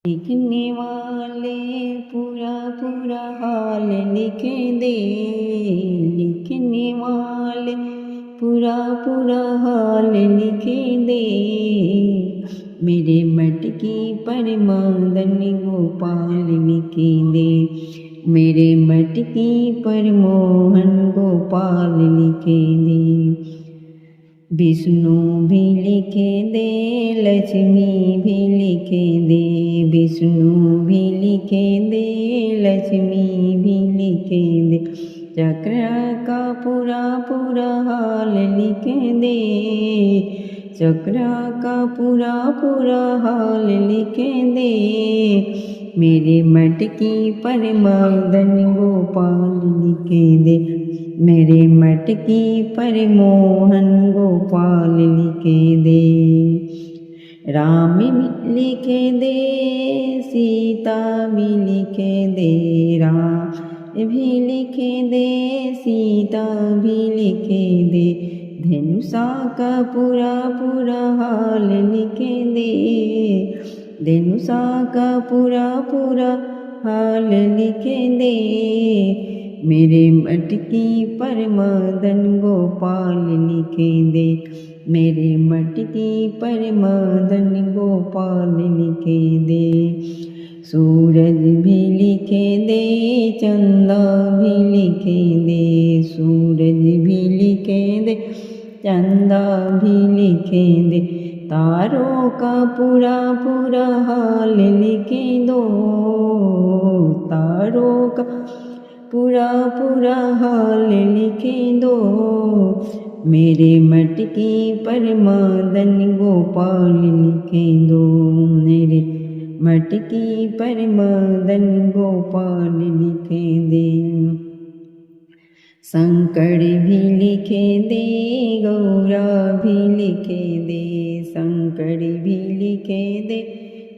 लिखने वाले पूरा पूरा हाल लिख दे। लिखने वाले पूरा पूरा हाल लिख दे। मेरे मटकी पर मदन गोपाल लिख दे। मेरे मटकी पर मोहन गोपाल लिख दे। विष्णु भी लिख दे, लक्ष्मी भी लिख दे। विष्णु भी लिख दे, लक्ष्मी भी लिख दे। चक्र का पूरा पूरा हाल लिख दे। चक्र का पूरा पूरा हाल लिख दे। मेरे मटकी पर मदन गोपाल लिख दे। मेरे मटकी पर मोहन गोपाल लिख दे। राम भी लिख दे, सीता भी लिख दे। राम भी लिख दे, सीता भी लिख दे। धनुषा का पूरा पूरा हाल लिख दे। धनुषा का पूरा पूरा हाल लिख दे। मेरे मटकी पर मदन गोपाल लिख दे। मेरे मटकी पर मदन गोपाल लिख दे। सूरज भी लिख दे, चंदा भी लिख दे। सूरज भी लिख दे, चंदा भी लिख दे। तारों का पूरा पूरा हाल लिख दो। तारों का पूरा पूरा हाल लिख दो। मेरे मटकी पर मदन गोपाल लिख दो। मेरे मटकी पर मदन गोपाल लिख दे। शंकर भी लिख दे, गौरा भी लिख दे। शंकर भी लिख दे,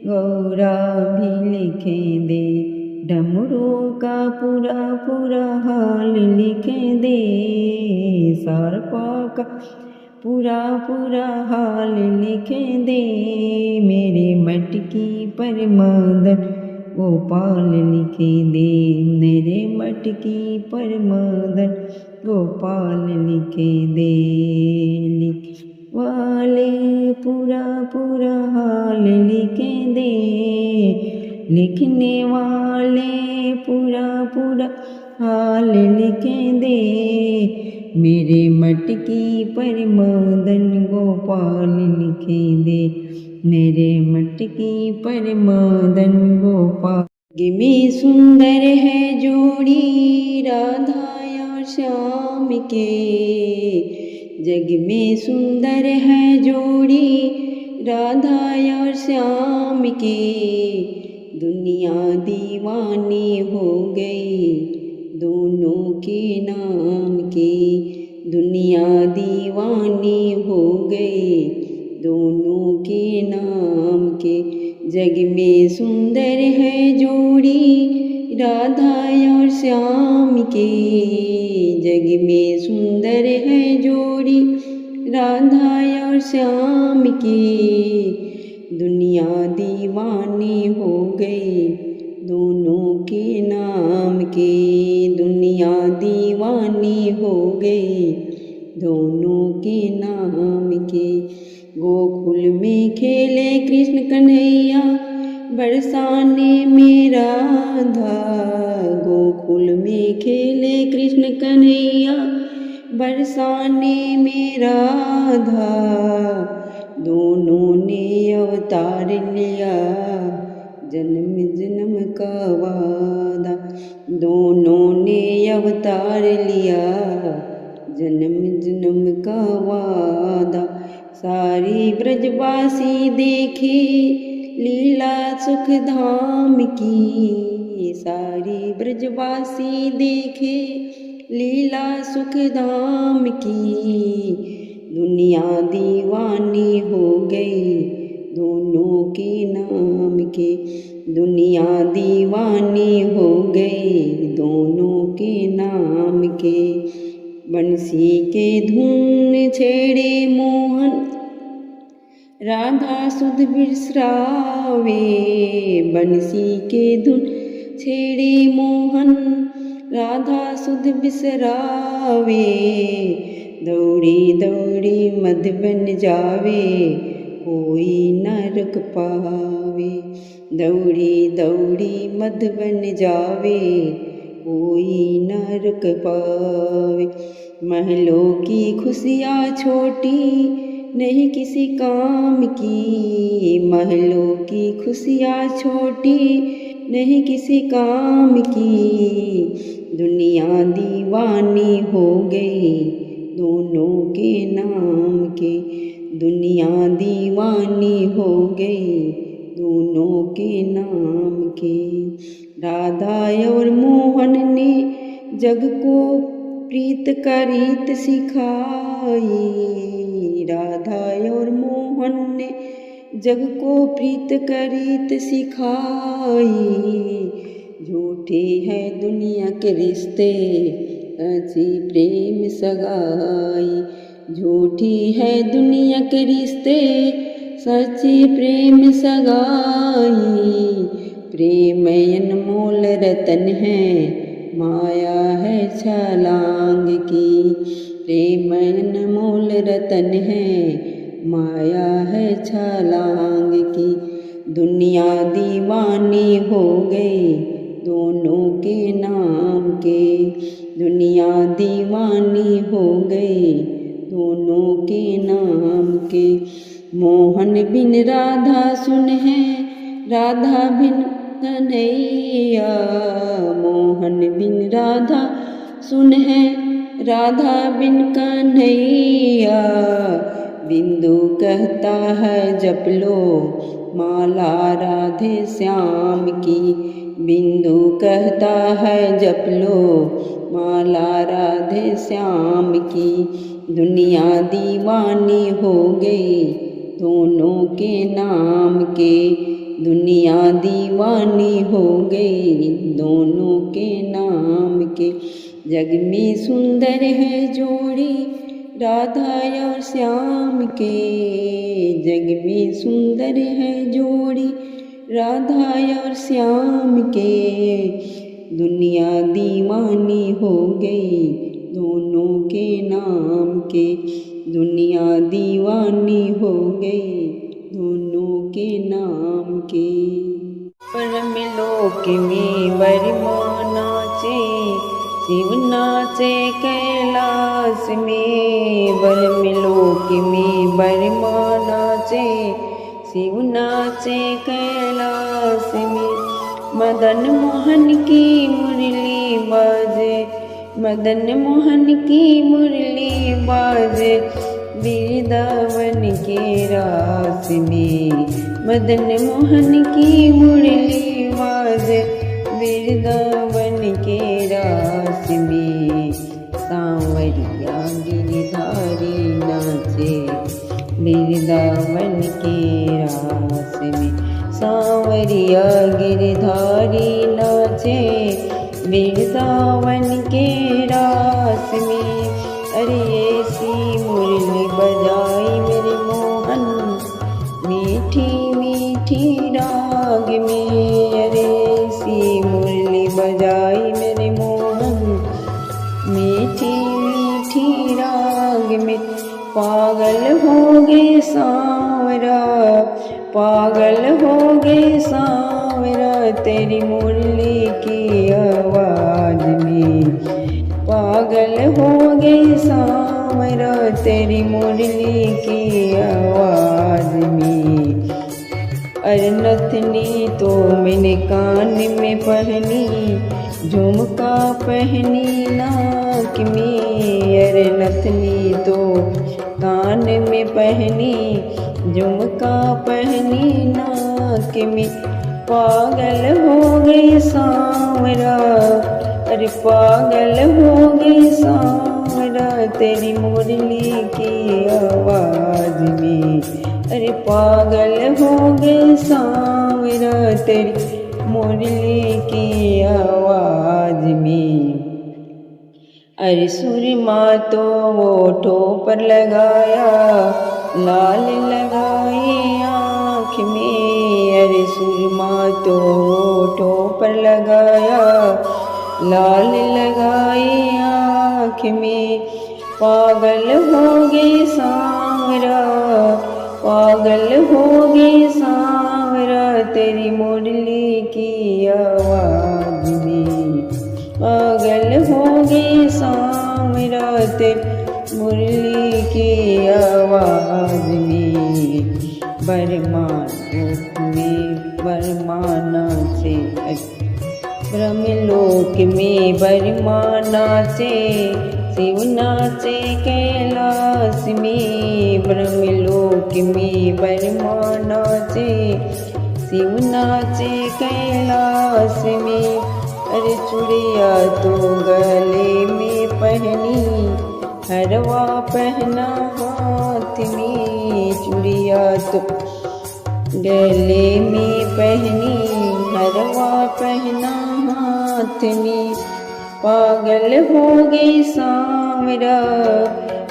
गौरा भी लिख दे। डमरू का पूरा पूरा हाल लिख दे। सर्पा का पूरा पूरा हाल लिख दे। मेरे मटकी पर मदन गोपाल लिख दे। मेरे मटकी पर मदन गोपाल लिख दे। लिख वाले पूरा पूरा हाल लिख दे। लिखने वाले पूरा पूरा हाल लिख दे। मेरे मटकी पर मदन गोपाल लिख दे। मेरे मटकी पर मदन गोपाल। जग में सुंदर है जोड़ी राधा और श्याम के। जग में सुंदर है जोड़ी राधा और श्याम के। दुनिया दीवानी हो गई दोनों के नाम की। दुनिया दीवानी हो गई दोनों के नाम के। जग में सुंदर है जोड़ी राधा और श्याम के। जग में सुंदर है जोड़ी राधा और श्याम की। दुनिया दीवानी हो गई दोनों के नाम के। दुनिया दीवानी हो गई दोनों के नाम के। गोकुल में खेले कृष्ण कन्हैया बरसाने में राधा। गोकुल में खेले कृष्ण कन्हैया बरसाने में राधा। दोनों ने अवतार लिया जन्म जन्म का वादा। दोनों ने अवतार लिया जन्म जन्म का वादा। सारी ब्रजवासी देखे लीला सुख धाम की। सारी ब्रजवासी देखे लीला सुख धाम की। दुनिया दीवानी हो गई दोनों के नाम के। दुनिया दीवानी हो गई दोनों के नाम के। बंसी के धुन छेड़े मोहन राधा सुध बिसरावे, बंसी के धुन छेड़े मोहन। राधा सुध बिसरावे, दौड़ी दौड़ी मधुबन जावे, कोई न रुक पावे। दौड़ी दौड़ी मधुबन जावे, कोई न रुक पावे। महलों की खुशियाँ छोटी, नहीं किसी काम की। महलों की खुशियाँ छोटी, नहीं किसी काम की। दुनिया दीवानी हो गई दोनों के नाम के। दुनिया दीवानी हो गई दोनों के नाम के। राधा और मोहन ने जग को प्रीत का रीत सिखाई। राधा और मोहन ने जग को प्रीत का रीत सिखाई। झूठे है दुनिया के रिश्ते, सच्ची प्रेम सगाई। झूठी है दुनिया के रिश्ते, सच्ची प्रेम सगाई। प्रेम अनमोल रतन है, माया है छलांग की। प्रेम अनमोल रतन है, माया है छलांग की। दुनिया दीवानी हो गई दोनों के नाम के। दुनिया दीवानी हो गई दोनों के नाम के। मोहन बिन राधा सुन है, राधा बिन कन्हैया। मोहन बिन राधा सुन है, राधा बिन कन्हैया। बिंदु कहता है जप लो माला राधे श्याम की। बिंदु कहता है जप लो माला राधे श्याम की। दुनिया दीवानी हो गई दोनों के नाम के। दुनिया दीवानी हो गई दोनों के नाम के। जग में सुंदर है जोड़ी राधा और श्याम के। जग में सुंदर है जोड़ी राधा और श्याम के। दुनिया दीवानी हो गई दोनों के नाम के। दुनिया दीवानी हो गई दोनों के नाम के। परमलोक में बरमा नाचे, शिव नाचे कैलाश में। परमलोक में बरमा नाचे, शिव नाचे कैलाश में। मदन मोहन की मुरली बाजे, मदन मोहन की मुरली बाजे वृंदावन के रास में। मदन मोहन की मुरली बाजे वृंदावन के रास में। सांवरिया गिरधारी नाचे वृंदावन के रास में। सांवरिया गिरधारी नाचे वृंदावन के रास में। अरे ऐसी मुरली बजाई मेरे मोहन, मीठी मीठी राग में। अरे ऐसी मुरली बजाई मेरे मोहन, मीठी मीठी राग में। पागल हो गए सांवरा, पागल हो गए सांवरा तेरी मुरली की आवाज में। पागल हो गए सांवरा तेरी मुरली की आवाज में। अरे नथनी तो मैंने कान में पहनी, झुमका पहनी नाक में। अरे नथनी तो कान में पहनी, झुमका पहनी नाक में। पागल हो गई सांवरा, अरे पागल हो गई सांवरा तेरी मुरली की आवाज में। अरे पागल हो गई सांवरा तेरी मुरली की आवाज में। अरे सुरमा तो होठों पर लगाया, लाल लगाए आँख में, अरे सुरमा तो होठों पर लगाया, लाल लगाए आँख में। पागल हो गए सांवरा, पागल हो गए सांवरा, तेरी मुरली की आवाज़ में। पागल हो गए सांवरा, तेरी मुरली की आवाज़ में। बरमान में बरमाना से, ब्रह्मलोक में बरमाना से, शिव नाचे कैलाश में। ब्रह्मलोक में बरमाना से, शिव नाचे कैलाश में। अरे चूड़िया तो गले में पहनी, हरवा पहना हाथ में। चूड़िया तो गले में पहनी, हरवा पहना हाथ में। पागल हो गई सांवरा,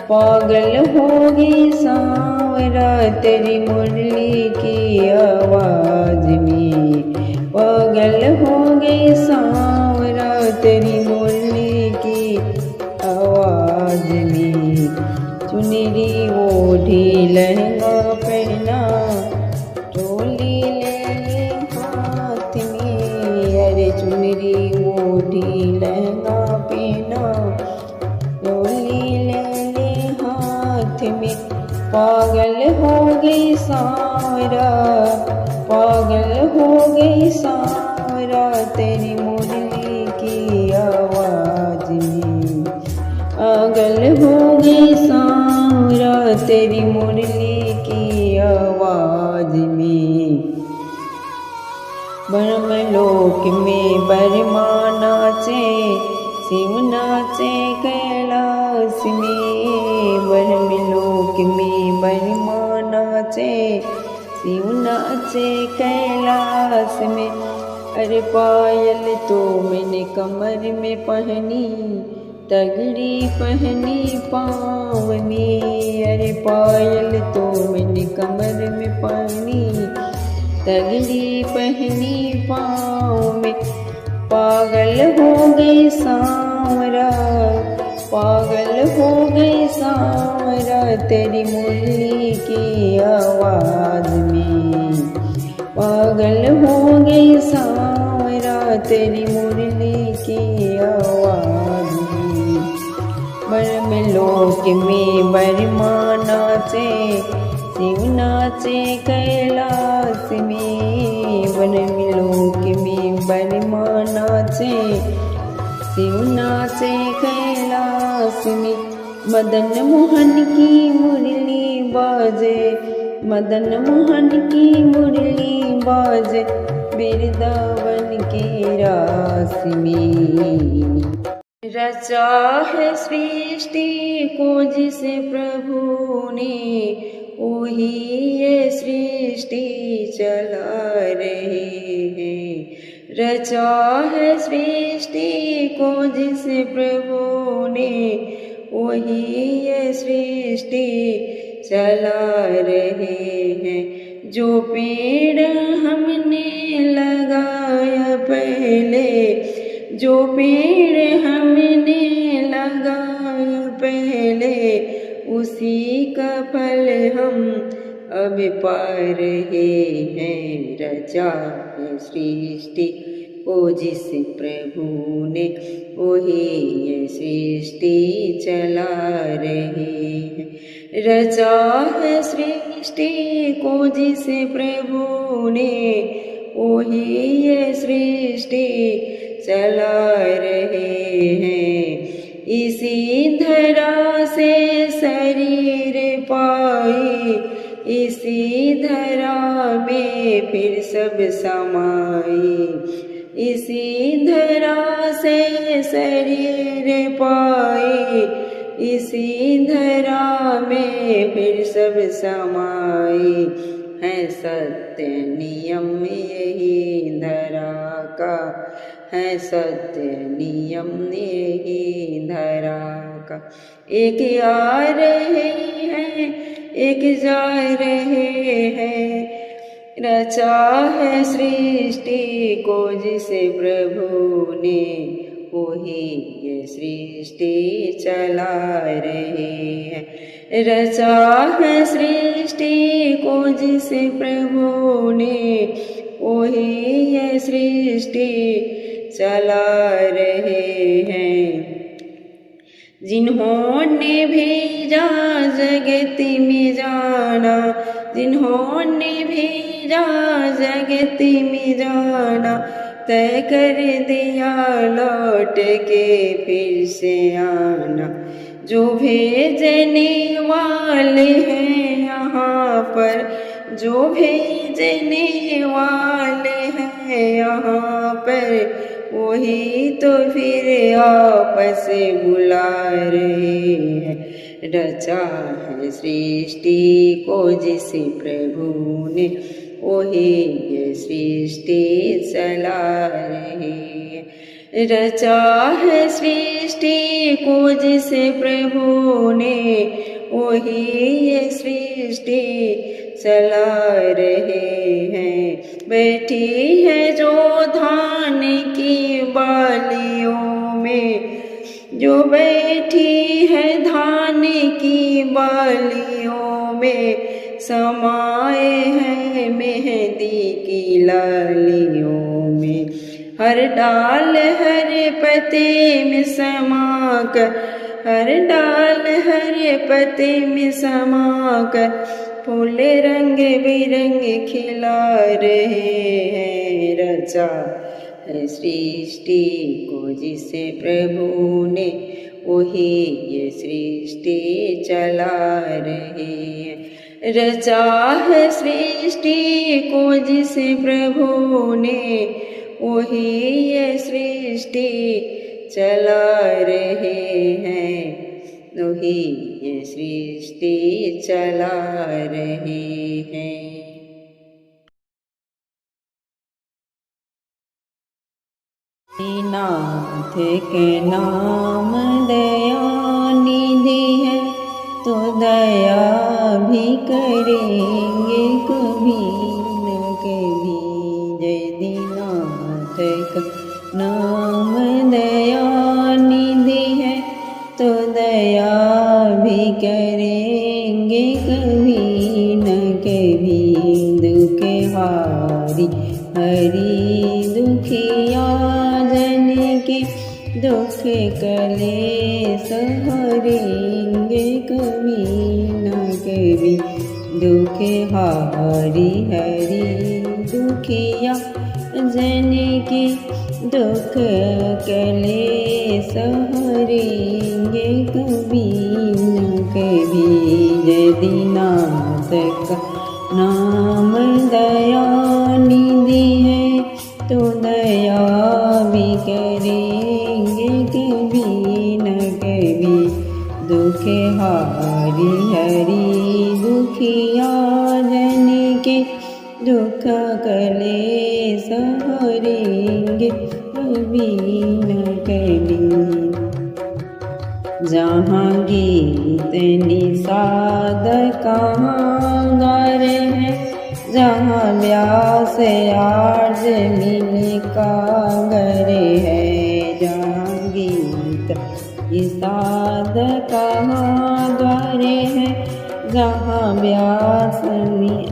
पागल हो गई सांवरा, तेरी मुरली की आवाज़ में। पागल हो गई सांवरा, तेरी मुरली की आवाज़ में। चुनरी ओढ़ी लहंगा पहना, चोली ले ली हाथ में। अरे चुनरी ओढ़ी लहंगा पहना, चोली ले ली हाथ में। पागल हो गई सांवरा, पागल हो गई सांवरा, तेरी मुरली की आवाज़ में। पागल हो गई सांवरा, तेरी मुरली की आवाज़ में। ब्रह्मलोक में बरमाना से, शिव नाचे कैलाश में। ब्रह्मलोक में बरमाना से, शिव नाचे कैलाश में। अरे पायल तो मैंने कमर में पहनी, तगड़ी पहनी पाँव में। अरे पायल तो मैंने कमर में पहनी, तगड़ी पहनी पाँव में। पागल हो गई सांवरा, पागल हो गई सांवरा, तेरी मुरली की आवाज़ में। पागल हो गई सांवरा, तेरी मुरली की आवाज़ में। ब्रह्मलोक में बरमाना से, शिव नाचे कैलाश में। ब्रह्मलोक में बरमाना से, शिव नाचे कैलाश में। मदन मोहन की मुरली बाजे, मदन मोहन की मुरली बाजे, वृंदावन के रास में। रचा है सृष्टि को जिस प्रभु ने, वही ये सृष्टि चला रहे हैं। रचा है सृष्टि को जिस प्रभु ने, वही ये सृष्टि चला रहे हैं। जो पेड़ हमने लगाया पहले, जो पेड़ हमने लगाया पहले, उसी का फल हम अब पा रहे हैं। रचा है सृष्टि को जिस प्रभु ने, वही ये सृष्टि चला रहे हैं। रचा है सृष्टि को जिस प्रभु ने, वही ये सृष्टि चला रहे हैं। इसी धरा से शरीर पाई, इसी धरा में फिर सब समाई। इसी धरा से शरीर पाई, इसी धरा में फिर सब समाई। है सत्य नियम यही धरा का, है सत्य नियम यही धरा का। एक आ रहे हैं एक जा रहे हैं। रचा है सृष्टि को जिसे प्रभु ने, वही ये सृष्टि चला रहे हैं। रचा है सृष्टि को जिसे प्रभु ने, वही ये सृष्टि चला रहे हैं। जिन्होंने भेजा जगत में जाना, जिन्होंने भेजा जगत में जाना, तय कर दिया लौट के फिर से आना। जो भेजने वाले हैं यहाँ पर, जो भेजने वाले हैं यहाँ पर, वही तो फिर आपस बुला रहे हैं। रचा है सृष्टि को जिसे प्रभु ने, वही ये सृष्टि चला रहे हैं। रचा है सृष्टि को जिसे प्रभु ने, वही ये सृष्टि चला रहे हैं। बैठी है जो धान की बालियों में, जो बैठी है धान की बालियों में, समाए हैं मेहंदी की लालियों में। हर डाल हर पत्ते में समाकर, हर डाल हर पत्ते में समाकर, फूल रंग बिरंग खिला रहे हैं। रचा है सृष्टि को जिसे प्रभु ने, वही ये सृष्टि चला रहे हैं। रचा है सृष्टि को जिसे प्रभु ने, वही ये सृष्टि चला रहे हैं। वही ये सृष्टि चला रहे हैं। नाथ के नाम दया निधि है, तो दया भी करेंगे कभी न कभी। जय दीनाथ का नाम दया निधि है, तो दया भी करेंगे कभी न कभी। दुख हारी हरि दुखिया जन के, दुख कलेश हरेंगे कभी न कभी। दुख हारी हरि दुखिया जन के, दुख कलेश हरेंगे कभी न कभी। जय दीनाथ का नाम दया निधि है, तो दया भी करेंगे कभी न कभी। दुख हारी हरि दुखिया जन के, दुख कलेश हरेंगे कभी न कभी। जहाँ गीत निषाद कहाँ गा रहे हैं, जहाँ व्यास आर्ज मिल कागर है। जहाँ गीत निषाद कहाँ गा रहे हैं, जहाँ व्यास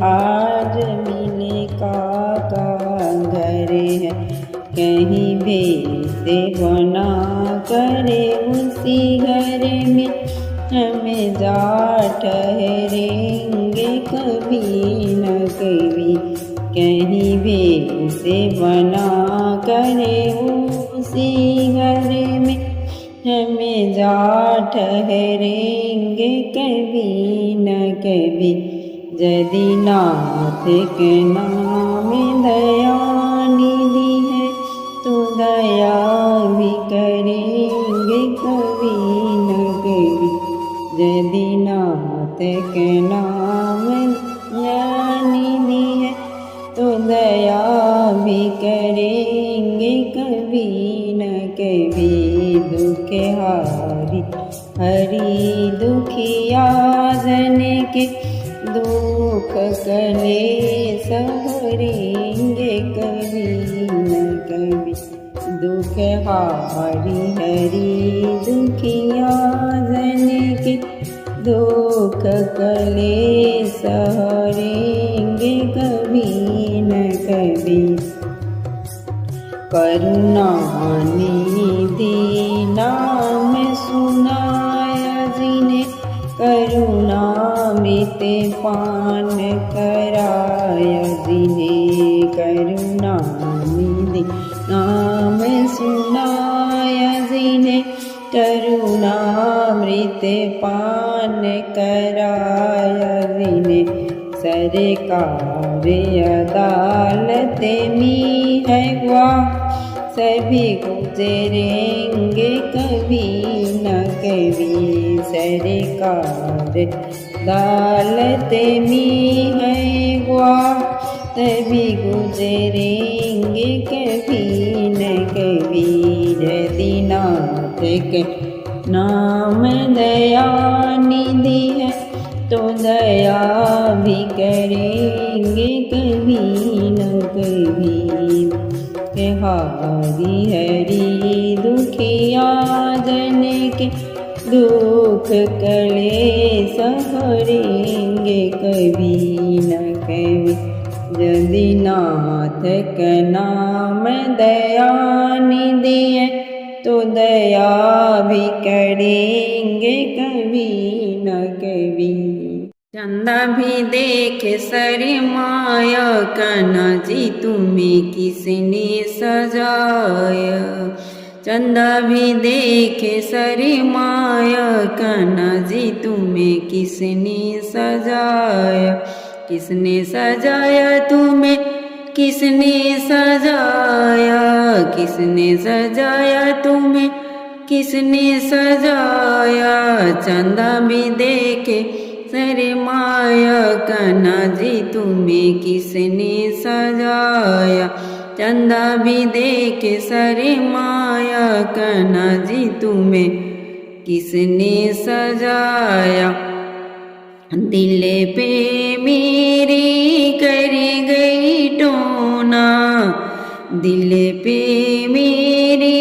आर्ज मिल कागर है। कहीं भेद बना करे उसी घर में, हमें जा ठहरेंगे कभी न कभी। कहीं भेद बना करे उसी घर में, हमें जा ठहरेंगे कभी न कभी। जय दीनाथ के नाम दया निधि है, तो दया भी करेंगे कभी न कभी। जय दीनाथ के नाम दया निधि है, तो दया भी करेंगे कभी न कभी। दुख हारी हरि दुखिया जन के, दुख कलेश हरेंगे कभी न कभी। दुख हारी हरि दुखिया जन के, दुख कलेश हरेंगे कभी न कभी। करुणा निधि नाम सुनाया जिन्हें, करुणामृत पान कराया जिन्हें। करुणानिधि नाम सुनाया जिन्हें, करुणामृत पान कराया जिन्हें। सरकार अदालत में है वहाँ, सभी गुजरेंगे कभी न कभी। सरकार अदालत में है वहाँ, सभी गुजरेंगे कभी न कभी। यदिनाथ के नाम दया निधि है, तो दया भी करेंगे कभी न कभी। हारी हरि दुखिया जन के, दुख कलेश हरेंगे कभी न कभी। यदि नाथ का नाम दया निधि है, तो दया भी करेंगे कभी न कभी। चंदा भी देख शर्माया, कान्हा जी तुम्हें किसने सजाया। चंदा भी देख शर्माया, कान्हा जी तुम्हें किसने सजाया। किसने सजाया तुम्हें, किसने सजाया। किसने सजाया तुम्हें, किसने सजाया। चंदा भी देखे शर्माया, कान्हा जी तुम्हें किसने सजाया। चंदा भी देखे शर्माया, कान्हा जी तुम्हें किसने सजाया। दिल पे मेरे कर गई टोना, दिल पे मेरे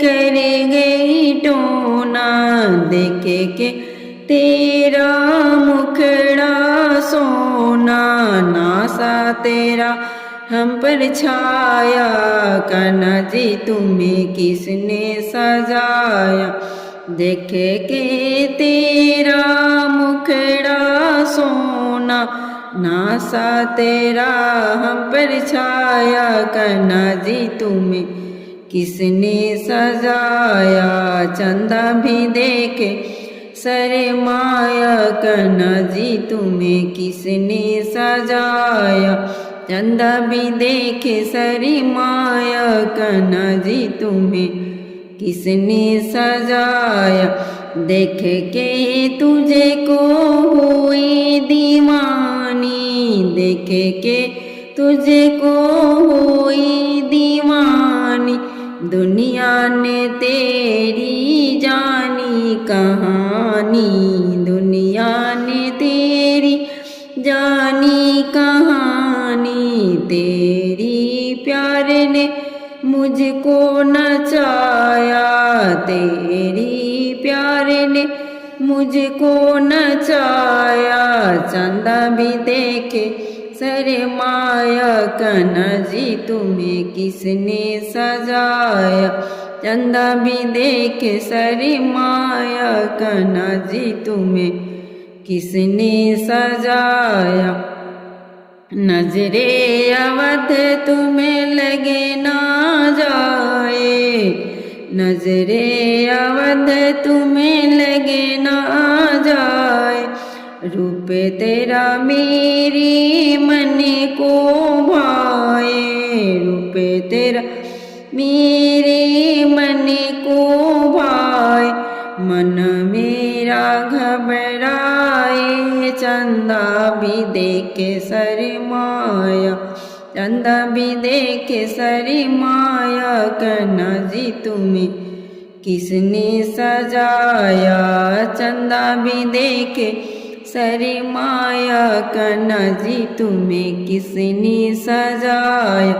कर गई टोना। देखे के तेरा मुखड़ा सोना, नासा तेरा हम पर छाया। कान्हा जी तुम्हें किसने सजाया। देखे के तेरा मुखड़ा सोना, नासा तेरा हम पर छाया। कान्हा जी तुम्हें किसने सजाया। चंदा भी देखे शर्माया, कान्हा जी तुम्हें किसने सजाया। चंदा भी देखे शर्माया, कान्हा जी तुम्हें किसने सजाया। देख के तुझे को हुई दीवानी, देख के तुझे को हुई दीवानी। दुनिया ने तेरी जानी कहानी, दुनिया ने तेरी जानी कहानी। तेरी प्यार ने मुझको नचाया, तेरी प्यार ने मुझको नचाया। चंदा भी देखे शर्माया, कान्हा जी तुम्हें किसने सजाया। चंदा भी देखे शर्माया, कान्हा जी तुम्हें किसने सजाया। नजरे अवध तुम्हें लगे ना जाए, नजरे अवध तुम्हें लगे ना जाए। रूप तेरा मेरे मन को भाए, रूप तेरा मेरे मन को भाए। मन मेरा घबराए, चंदा भी देखे शर्माया। चंदा भी देखे शर्माया, कान्हा जी तुम्हें किसने सजाया। चंदा भी देखे सरमाया करना जी तुम्हें किसने सजाया,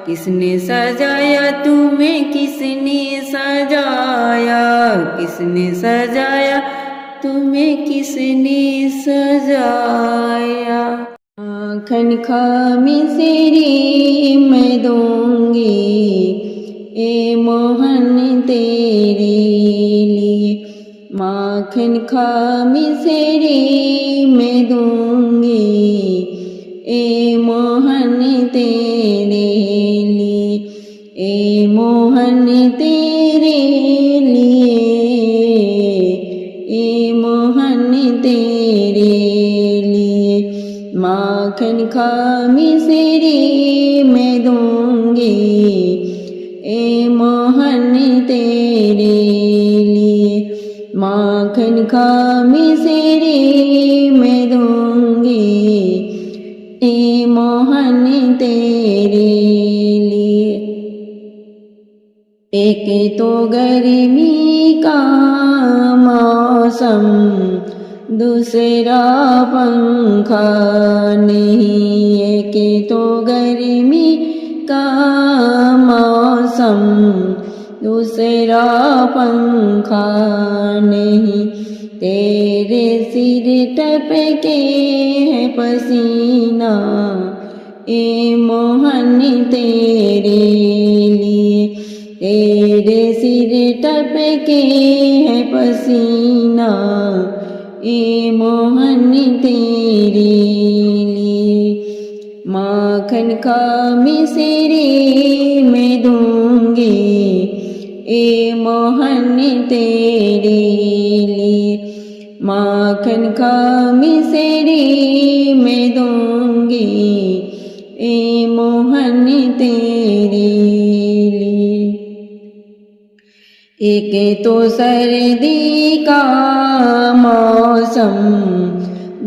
किसने सजाया तुम्हें किसने सजाया, किसने सजाया तुम्हें किसने सजाया। माखन खा मिसरी मैं दूंगी ए मोहन तेरे लिए, माखन खा मिसरी मैं दूंगी ए मोहन तेरे लिए, ए मोहन तेरे लिए, ए मोहन तेरे लिए। माखन खा मिसरी मैं दूंगी ए मोहन तेरे लिए, माखन खा मिसरी मैं दूंगी ए मोहन तेरे लिए। एक तो गर्मी का मौसम, दूसरा पंखा नहीं, एक तो गर्मी का मौसम, दूसरा पंखा नहीं, तेरे सिर टपके है पसीना ए मोहन तेरे लिए, तेरे सिर टपके है पसीना ए मोहन तेरे लिए। माखन खा मिसरी मैं दूंगी ए मोहन तेरे लिए, माखन खा मिसरी मैं दूंगी ए मोहन तेरे लिए। एक तो सर्दी का मौसम,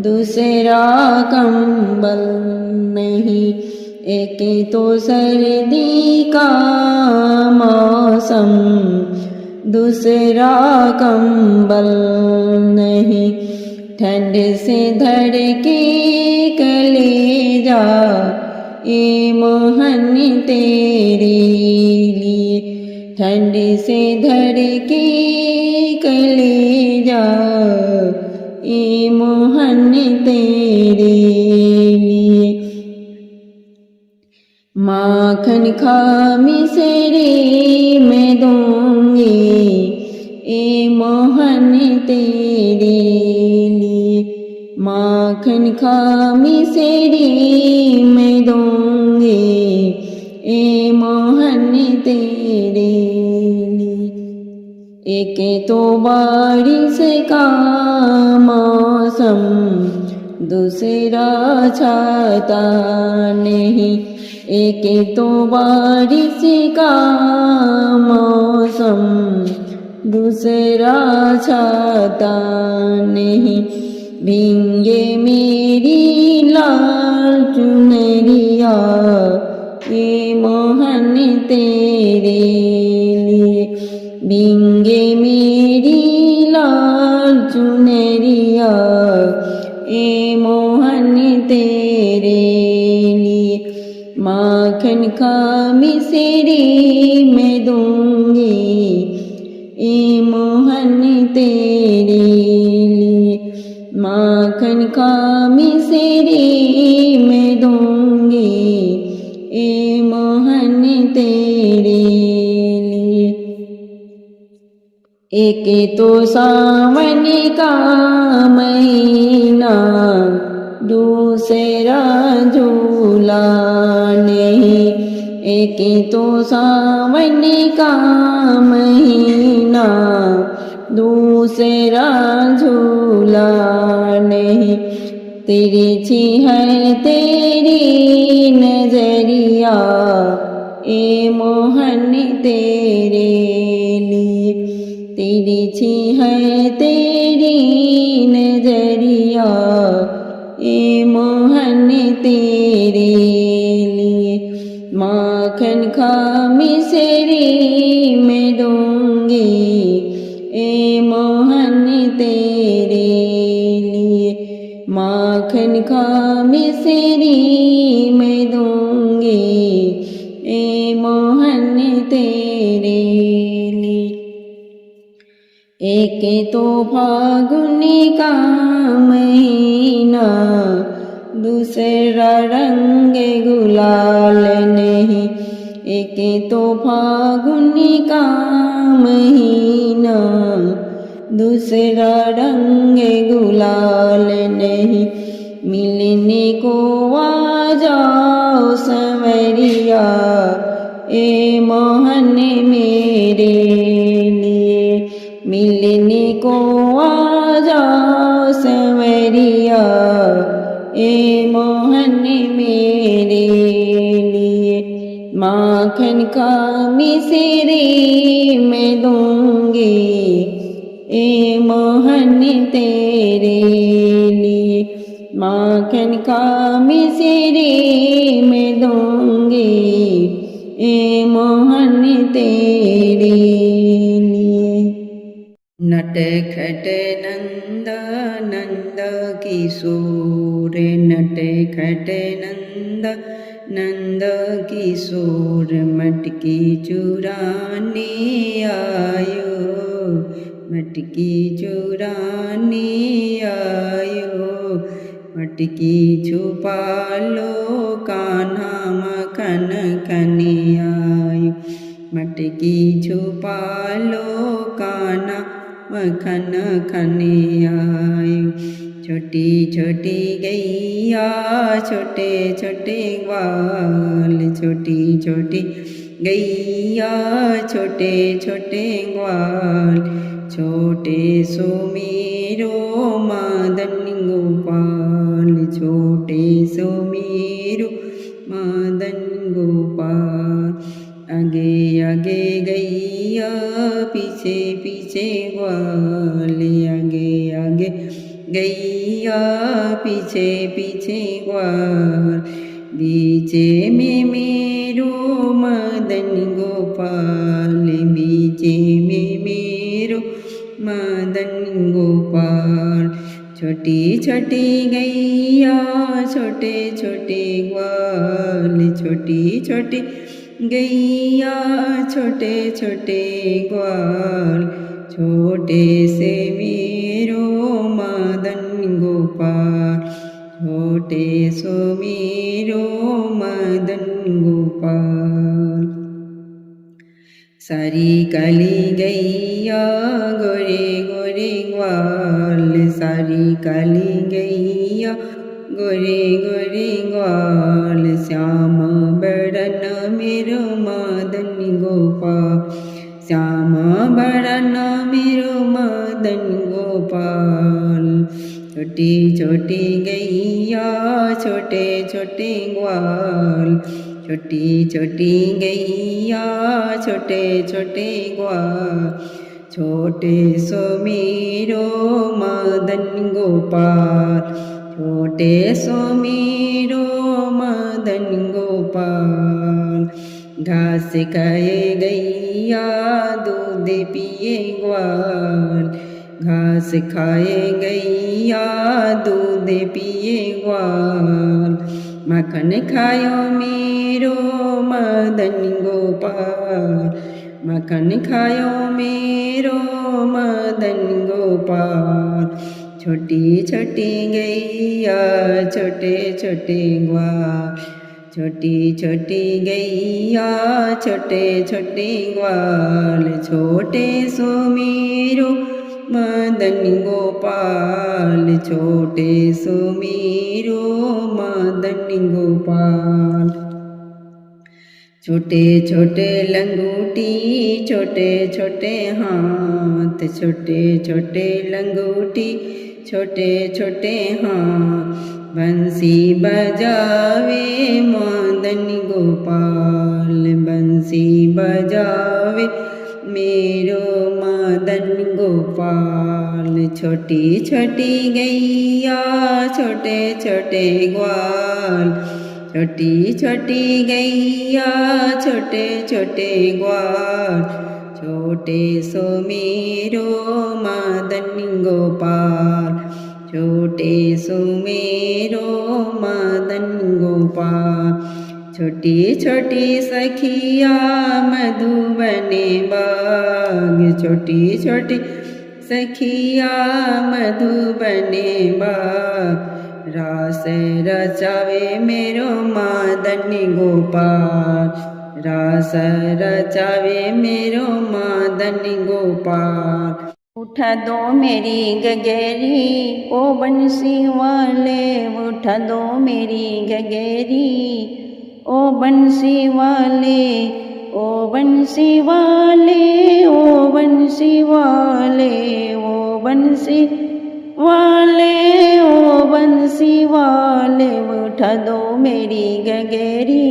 दूसरा कंबल नहीं, एक तो सर्दी का मौसम, दूसरा कंबल नहीं, ठंड से धड़के कलेजा ए मोहन तेरे लिए, ठंड से धड़के कलेजा ए मोहन तेरे लिए। माखन खा मिसरी मैं दूंगी ए मोहन तेरे लिए, माखन खा मिसरी मैं दूंगी ए मोहन तेरे लिए। एक तो बारिश का मौसम, दूसरा छाता नहीं, एक तो बारिश का मौसम, दूसरा छाता नहीं, भींगे मेरी लाल चुनरिया ए मोहन तेरे लिए, भींगे मेरी लाल चुनरिया ए मोहन तेरे लिए। माखन खा मिसरी मैं दूंगी ए मोहन तेरे लिए, माखन खा मिसरी मैं दूंगी ए मोहन तेरे लिए। एक तो सावन का महीना, दूसरा झूला नहीं, एक तो सावन का महीना, दूसरा झूला नहीं, तिरछी है तेरी नजरिया ए मोहन तेरे लिए, तिरछी है तेरी नजरिया ए मोहन तेरे लिए। माखन खा मिसरी मैं दूंगी ए मोहन तेरे लिए, माखन खा मिश्री मैं दूंगी ए मोहन तेरे लिए। एक तो फागुन का महीना, दूसरा रंग गुलाल नहीं। एक तो फागुन का महीना, दूसरा रंग गुलाल नहीं। मिलने को आ जाओ संवरिया ए मोहन मेरे लिए। मिलने को आ जाओ संवरिया ए मोहन मेरे लिए। माखन का मिश्री मैं दूंगी ए मोहन तेरे लिए। माखन का मिश्री मैं दूंगी ए मोहन तेरे लिए। नटखट नंद नंद किशोर, नटखट नंद नंद किशोर, मटकी चुराने आयो, मटकी चुराने आयो। मटकी छुपा लो कान्हा मखन खाने आयो, मटकी छुपा लो कान्हा मखन खाने आयो। छोटी छोटी गैया छोटे छोटे ग्वाल, छोटी छोटी गैया छोटे छोटे ग्वाल। छोटे सो मेरो मदन गोपाल, छोटे सो मेरो मदन गोपाल। आगे आगे गैया पीछे पीछे ग्वाल, आगे आगे गैया पीछे पीछे ग्वाल। बीचे में मेरो मदन गोपाल, बीचे में मेरो मदन गोपाल। छोटी छोटी गैया छोटे छोटे ग्वाल, छोटी छोटी गैया छोटे छोटे ग्वाल। छोटे से मेरो मदन गोपाल, छोटे सो मेरो मदन गोपाल। सारी काली गैया गोरे गोरे ग्वाल, सारी काली गैया गोरे गोरे ग्वाल। श्याम बरन मेरो मदन गोपाल, श्याम बरन मेरो मदन गोपाल। छोटी छोटी गैया छोटे छोटे ग्वाल, छोटी छोटी गैया छोटे छोटे ग्वाल। छोटे सो मेरो मदन गोपाल, छोटे सो मेरो मदन गोपाल। घास खाए गैया दूध पिए ग्वाल, घास खाए गैया दूध पिए ग्वाल। मखन खायो मेरो मदन गोपाल, मखन खायो मेरो मदन गोपाल। छोटी छोटी गैया छोटे छोटे ग्वाल, छोटी छोटी गैया छोटे छोटे ग्वाल। छोटे सो मेरो मदन गोपाल, छोटे सो मेरो मदन गोपाल। छोटे छोटे लंगूटी छोटे छोटे हाथ, छोटे छोटे लंगूटी छोटे छोटे हाथ। बंसी बजावे मदन गोपाल, बंसी बजावे मेरो मदन गोपाल। छोटी छोटी गैया छोटे छोटे ग्वाल, छोटी छोटी गैया छोटे छोटे ग्वाल। छोटे सो मेरो मदन गोपाल, छोटे सुमेरो मदन गोपाल। छोटी छोटी सखिया मधुबने बाग, छोटी छोटी सखिया मधुबने बाग। रास रचावे मेरो मदन गोपाल, रास रचावे मेरो मदन गोपाल। उठा दो मेरी गगेरी ओ बंसी वाले, उठा दो मेरी गगेरी ओ बंसी वाले, ओ बंसी वाले, ओ बंसी वाले, ओ बंसी वाले, ओ बंसी वाले। उठा दो मेरी गगेरी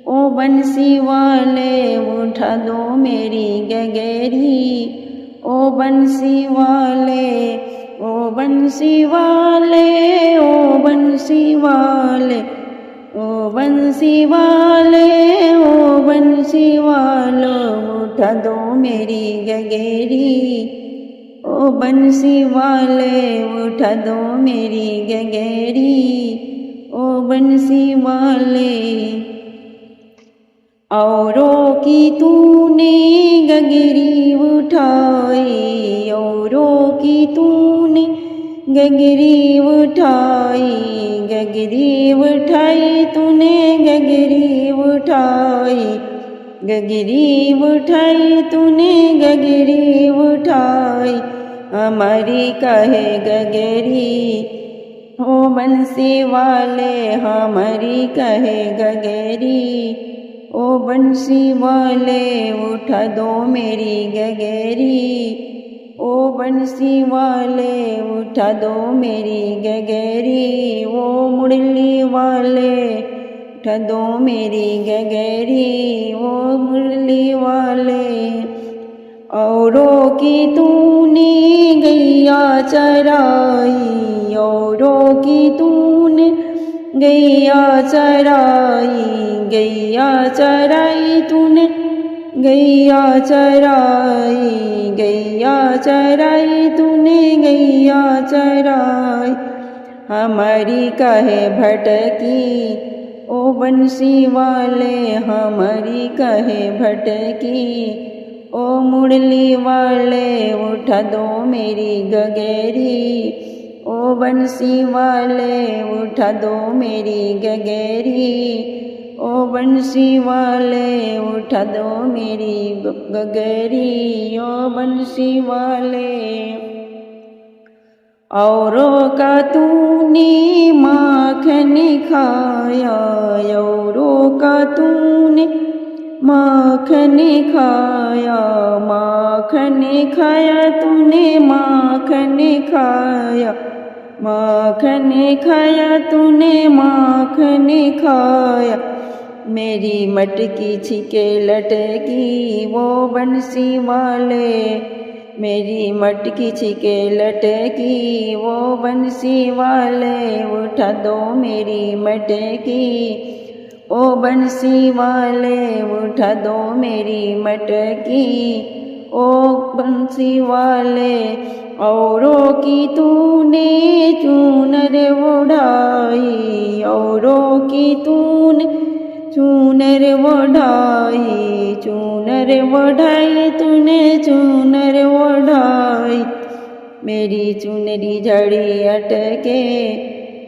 ओ बंसी वाले, उठा दो मेरी गगेरी ओ बंसी वाले, ओ बंसी वाले, ओ बंसी वाले, ओ बंसी वाले, ओ बंसी वालो। उठा दो मेरी गगेरी ओ बंसी वाले, उठा दो मेरी गगेरी ओ बंसी वाले। औरों की तूने गगरी उठाई, औरों की तूने गगरी उठाई, गगरी उठाई तूने गगरी उठाई, गगरी उठाई तूने गगरी उठाई। हमारी कहे गगरी ओ बंसी वाले, हमारी कहे गगरी ओ बंसी वाले। उठा दो मेरी गगेरी ओ बंसी वाले, उठा दो मेरी गगेरी ओ मुरली वाले, उठा दो मेरी गगेरी ओ मुरली वाले। औरों की तूने गैया चराई, औरों की तूने गैया चराई, गैया चराई तूने गैया चराई, गैया चराई तूने गैया चराई। हमारी कहे भटकी ओ बंसी वाले, हमारी कहे भटकी ओ मुरली वाले। उठा दो मेरी गगेरी ओ बंसी वाले, उठा दो मेरी गगेरी ओ बंसी वाले। उठा दो मेरी गगेरी ओ बंसी वाले। औरों का तूने माखन खाया, औरों का तूने माखन खाया, माखन खाया तूने माखन खाया, माखन खाया तूने माखन खाया। मेरी मटकी छिके लटकी वो बंसी वाले, मेरी मटकी छिके लटकी वो बंसी वाले। उठा दो मेरी मटकी ओ बंसी वाले, उठा दो मेरी मटकी ओ बंसी वाले। औरों की तूने चूनर ओढ़ाई, औरों की तूने चूनर ओढ़ाई, चूनर ओढ़ाई तूने चूनर ओढ़ाई। मेरी चुनरी झड़ी अटके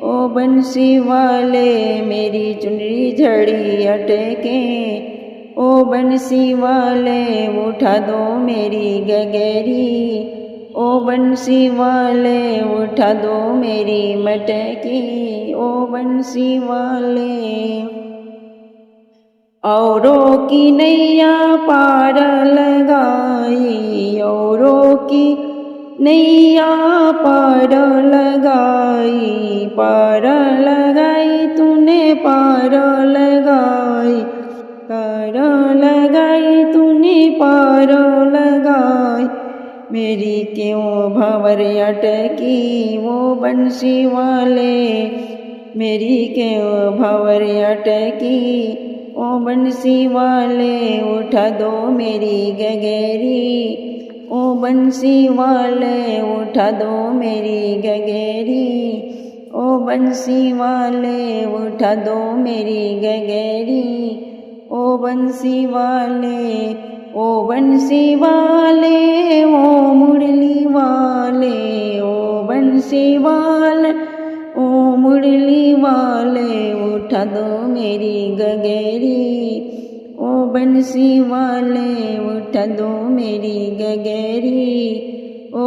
ओ बंसी वाले, मेरी चुनरी झड़ी अटके ओ बंसी वाले। उठा दो मेरी गगेरी ओ बंसी वाले, उठा दो मेरी मटकी ओ बंसी वाले। औरों की नैया पार लगाई, औरों की नैया पार लगाई, पार लगाई तूने पार लगाई, पार लगाई तूने पार लगाई। मेरी क्यों भंवर अटकी वो बंसी वाले, मेरी क्यों भंवर अटकी ओ बंसी वाले। उठा दो मेरी गगेरी ओ बंसी वाले उठा दो मेरी गगेरी, ओ बंसी वाले उठा दो मेरी गगेरी, ओ बंसी वाले, ओ बंसी वाले, ओ मुरली वाले, ओ बंसी वाले, ओ मुरली वाले उठा दो मेरी गगेरी, ओ बंसी वाले उठा दो मेरी गगेरी, ओ